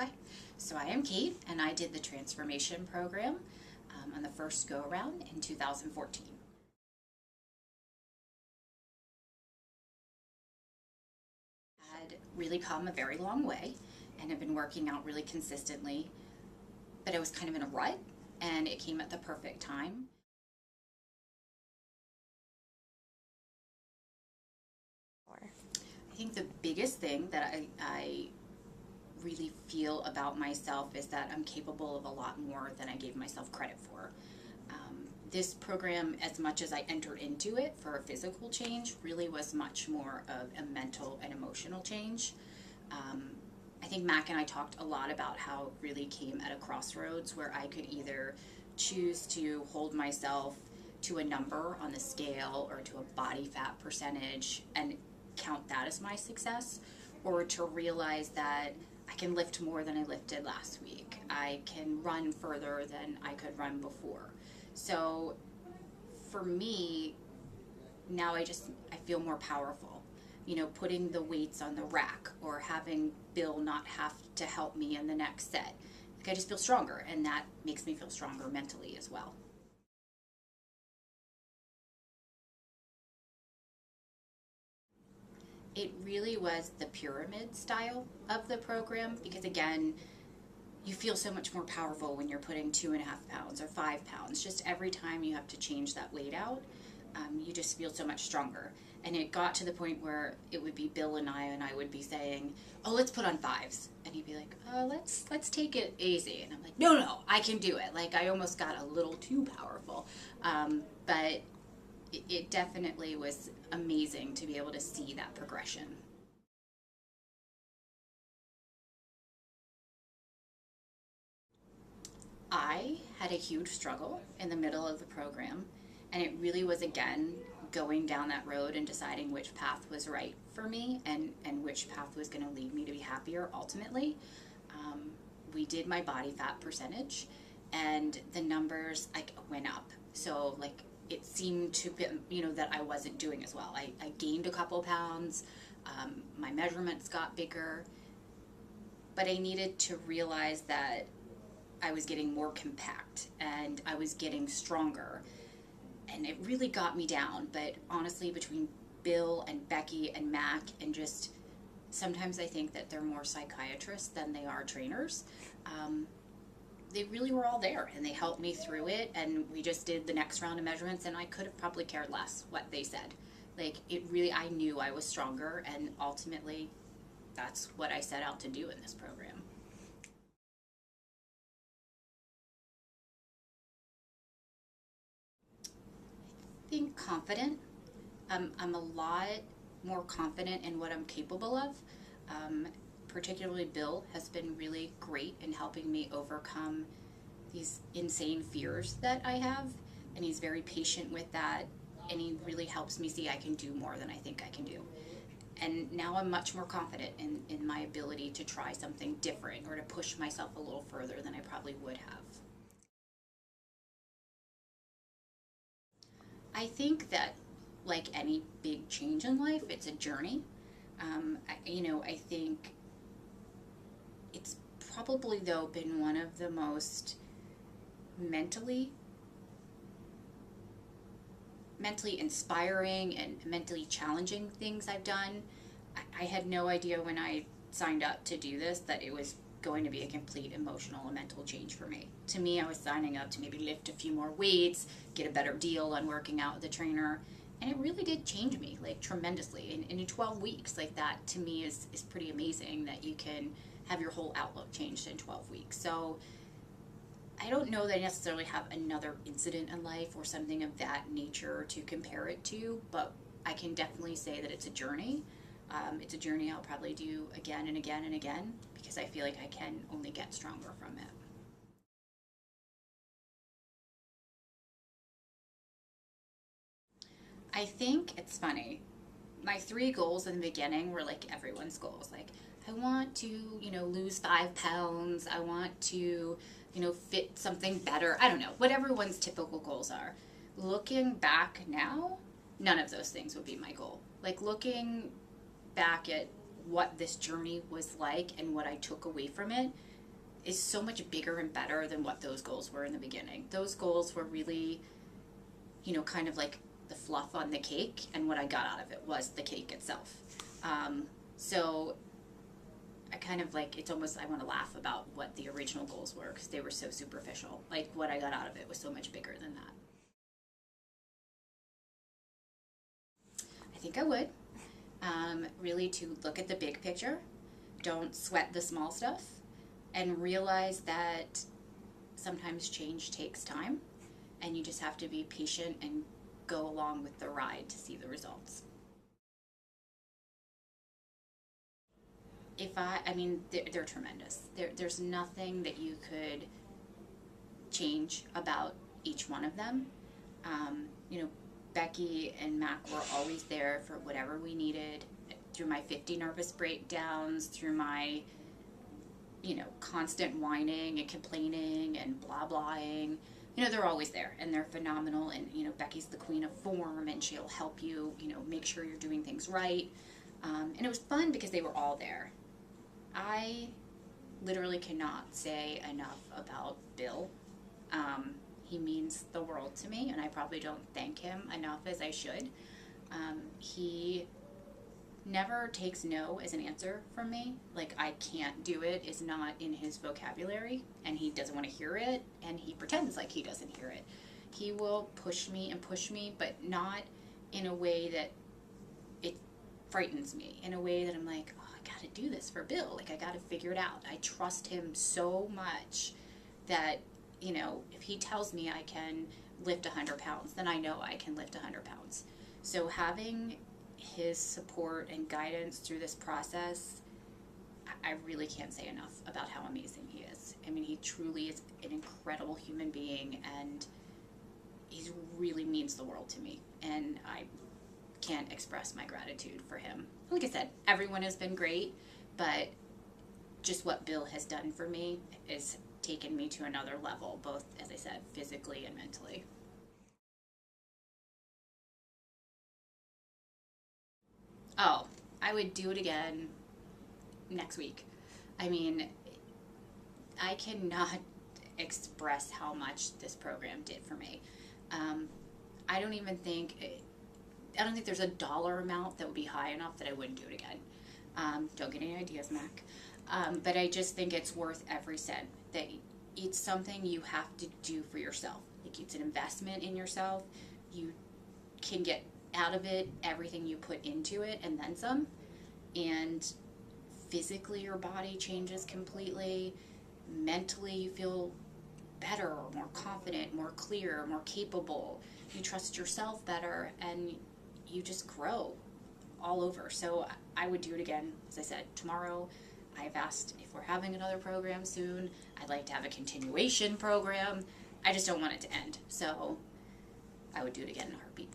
Okay, so I am Kate, and I did the transformation program on the first go around in 2014. Had really come a very long way and have been working out really consistently, but I was kind of in a rut, and it came at the perfect time. I think the biggest thing that I really feel about myself is that I'm capable of a lot more than I gave myself credit for. This program, as much as I entered into it for a physical change, really was much more of a mental and emotional change. I think Mac and I talked a lot about how it really came at a crossroads where I could either choose to hold myself to a number on the scale or to a body fat percentage and count that as my success, or to realize that I can lift more than I lifted last week. I can run further than I could run before. So for me, now I feel more powerful. You know, putting the weights on the rack or having Bill not have to help me in the next set. Like, I just feel stronger, and that makes me feel stronger mentally as well. It really was the pyramid style of the program because, again, you feel so much more powerful when you're putting 2.5 pounds or 5 pounds. Just every time you have to change that weight out, you just feel so much stronger. And it got to the point where it would be Bill and I would be saying, "Oh, let's put on 5s," and he'd be like, let's take it easy." And I'm like, "No, I can do it." Like, I almost got a little too powerful, but it definitely was amazing to be able to see that progression. I had a huge struggle in the middle of the program, and it really was, again, going down that road and deciding which path was right for me and which path was going to lead me to be happier ultimately. We did my body fat percentage, and the numbers like went up. So like it seemed to be, that I wasn't doing as well. I gained a couple pounds, my measurements got bigger, but I needed to realize that I was getting more compact and I was getting stronger, and it really got me down. But honestly, between Bill and Becky and Mac, and just sometimes I think that they're more psychiatrists than they are trainers. They really were all there, and they helped me through it, and we just did the next round of measurements, and I could have probably cared less what they said. Like, it really, I knew I was stronger, and ultimately that's what I set out to do in this program. Being confident. I'm a lot more confident in what I'm capable of. Particularly Bill has been really great in helping me overcome these insane fears that I have, and he's very patient with that, and he really helps me see I can do more than I think I can do. And now I'm much more confident in my ability to try something different or to push myself a little further than I probably would have. I think that, like any big change in life, it's a journey. I think it's probably, though, been one of the most mentally inspiring and mentally challenging things I've done. I had no idea when I signed up to do this that it was going to be a complete emotional and mental change for me. To me, I was signing up to maybe lift a few more weights, get a better deal on working out with the trainer, and it really did change me, like, tremendously. And in 12 weeks, like, that to me is pretty amazing that you can have your whole outlook changed in 12 weeks. So I don't know that I necessarily have another incident in life or something of that nature to compare it to, but I can definitely say that it's a journey. It's a journey I'll probably do again and again and again, because I feel like I can only get stronger from it. I think it's funny. My 3 goals in the beginning were like everyone's goals. Like, I want to, lose 5 pounds. I want to, fit something better. I don't know, what everyone's typical goals are. Looking back now, none of those things would be my goal. Like, looking back at what this journey was like and what I took away from it, is so much bigger and better than what those goals were in the beginning. Those goals were really, kind of like the fluff on the cake, and what I got out of it was the cake itself. So I kind of like, it's almost, I want to laugh about what the original goals were because they were so superficial. Like, what I got out of it was so much bigger than that. I think I would. Really to look at the big picture, don't sweat the small stuff, and realize that sometimes change takes time, and you just have to be patient and go along with the ride to see the results. They're tremendous. There's nothing that you could change about each one of them. Becky and Mac were always there for whatever we needed, through my 50 nervous breakdowns, through my, constant whining and complaining and blah-blahing. They're always there, and they're phenomenal, and, Becky's the queen of form, and she'll help you, make sure you're doing things right. And it was fun because they were all there. I literally cannot say enough about Bill. He means the world to me, and I probably don't thank him enough as I should. He never takes no as an answer from me. Like, I can't do it is not in his vocabulary, and he doesn't want to hear it, and he pretends like he doesn't hear it. He will push me and push me, but not in a way that it frightens me, in a way that I'm like, oh, I gotta do this for Bill. Like, I gotta figure it out. I trust him so much that, if he tells me I can lift 100 pounds, then I know I can lift 100 pounds. So having his support and guidance through this process, I really can't say enough about how amazing he is. I mean, he truly is an incredible human being, and he really means the world to me. And I can't express my gratitude for him. Like I said, everyone has been great, but just what Bill has done for me is taken me to another level, both, as I said, physically and mentally. Oh, I would do it again next week. I mean, I cannot express how much this program did for me. Um, I don't even think, I don't think there's a dollar amount that would be high enough that I wouldn't do it again. Don't get any ideas, Mac. But I just think it's worth every cent. That it's something you have to do for yourself. Like, it's an investment in yourself. You can get out of it everything you put into it and then some. And physically your body changes completely. Mentally you feel better, more confident, more clear, more capable. You trust yourself better, and you just grow all over. So I would do it again, as I said, tomorrow. I've asked if we're having another program soon. I'd like to have a continuation program. I just don't want it to end. So I would do it again in a heartbeat.